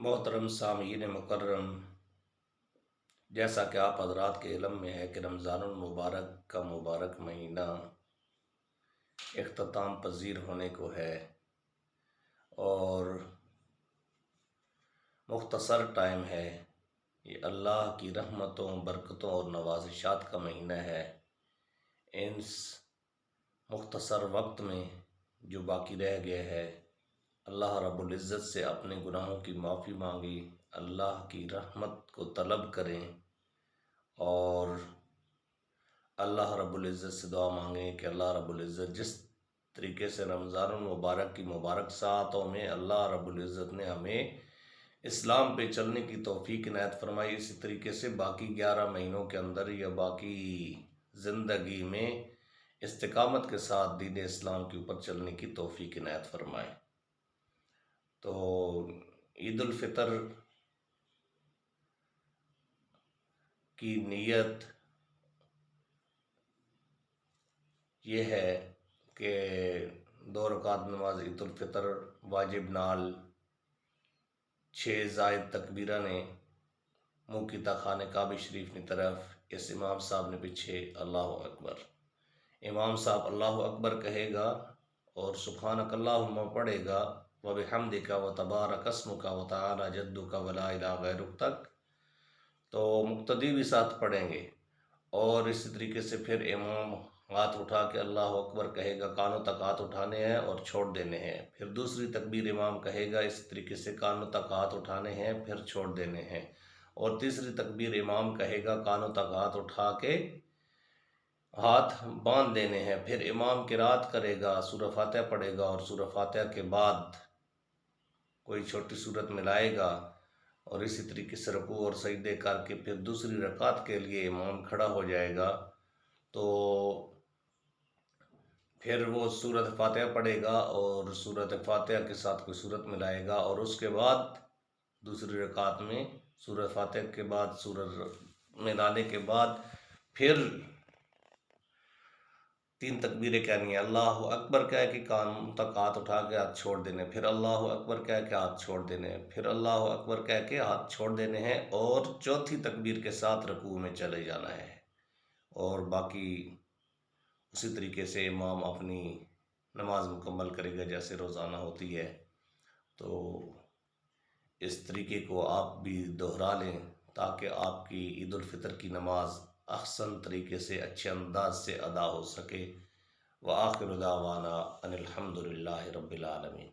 محترم سامعین مکرم، جیسا کہ آپ حضرات کے علم میں ہے کہ رمضان المبارک کا مبارک مہینہ اختتام پذیر ہونے کو ہے اور مختصر ٹائم ہے۔ یہ اللہ کی رحمتوں، برکتوں اور نوازشات کا مہینہ ہے۔ اس مختصر وقت میں جو باقی رہ گیا ہے، اللہ رب العزت سے اپنے گناہوں کی معافی مانگی، اللہ کی رحمت کو طلب کریں اور اللہ رب العزت سے دعا مانگیں کہ اللہ رب العزت جس طریقے سے رمضان المبارک کی مبارک ساعتوں میں اللہ رب العزت نے ہمیں اسلام پہ چلنے کی توفیق عنایت فرمائی، اسی طریقے سے باقی 11 مہینوں کے اندر یا باقی زندگی میں استقامت کے ساتھ دین اسلام کے اوپر چلنے کی توفیق عنایت فرمائے۔ تو عید الفطر کی نیت یہ ہے کہ 2 رکعت نماز عید الفطر واجب نال 6 زائد تکبیرہ نے منہ کیتا خانہ کعبہ شریف کی طرف، اس امام صاحب نے پیچھے اللہ اکبر، امام صاحب اللہ اکبر کہے گا اور سبحانک اللہم پڑھے گا وبحمدک وتبارک اسمک وتعالی جدک ولا الہ غیرک تک، تو مقتدی بھی ساتھ پڑھیں گے اور اسی طریقے سے پھر امام ہاتھ اٹھا کے اللہ اکبر کہے گا، کانوں تک ہاتھ اٹھانے ہیں اور چھوڑ دینے ہیں، پھر دوسری تکبیر امام کہے گا، اسی طریقے سے کانوں تک ہاتھ اٹھانے ہیں پھر چھوڑ دینے ہیں، اور تیسری تکبیر امام کہے گا، کانوں تک ہاتھ اٹھا کے ہاتھ باندھ دینے ہیں، پھر امام قرات کرے گا، سورہ فاتحہ پڑھے گا اور سورہ فاتحہ کے بعد کوئی چھوٹی سورت ملائے گا اور اسی طریقے سے رکوع اور سجدے کر کے پھر دوسری رکعت کے لیے امام کھڑا ہو جائے گا، تو پھر وہ سورۃ فاتحہ پڑھے گا اور سورۃ فاتحہ کے ساتھ کوئی سورت ملائے گا اور اس کے بعد دوسری رکعت میں سورۃ فاتحہ کے بعد سورت ملانے کے بعد پھر 3 تکبیریں کہنی ہیں، اللہ اکبر کہہ کے کان تک ہاتھ اٹھا کے ہاتھ چھوڑ دینے، پھر اللہ اکبر کہہ کے ہاتھ چھوڑ دینے، پھر اللہ اکبر کہہ کے ہاتھ چھوڑ دینے ہیں اور چوتھی تکبیر کے ساتھ رکوع میں چلے جانا ہے، اور باقی اسی طریقے سے امام اپنی نماز مکمل کرے گا جیسے روزانہ ہوتی ہے۔ تو اس طریقے کو آپ بھی دہرا لیں تاکہ آپ کی عید الفطر کی نماز احسن طریقے سے اچھے انداز سے ادا ہو سکے۔ وآخر دعوانا ان الحمد للہ رب العالمین۔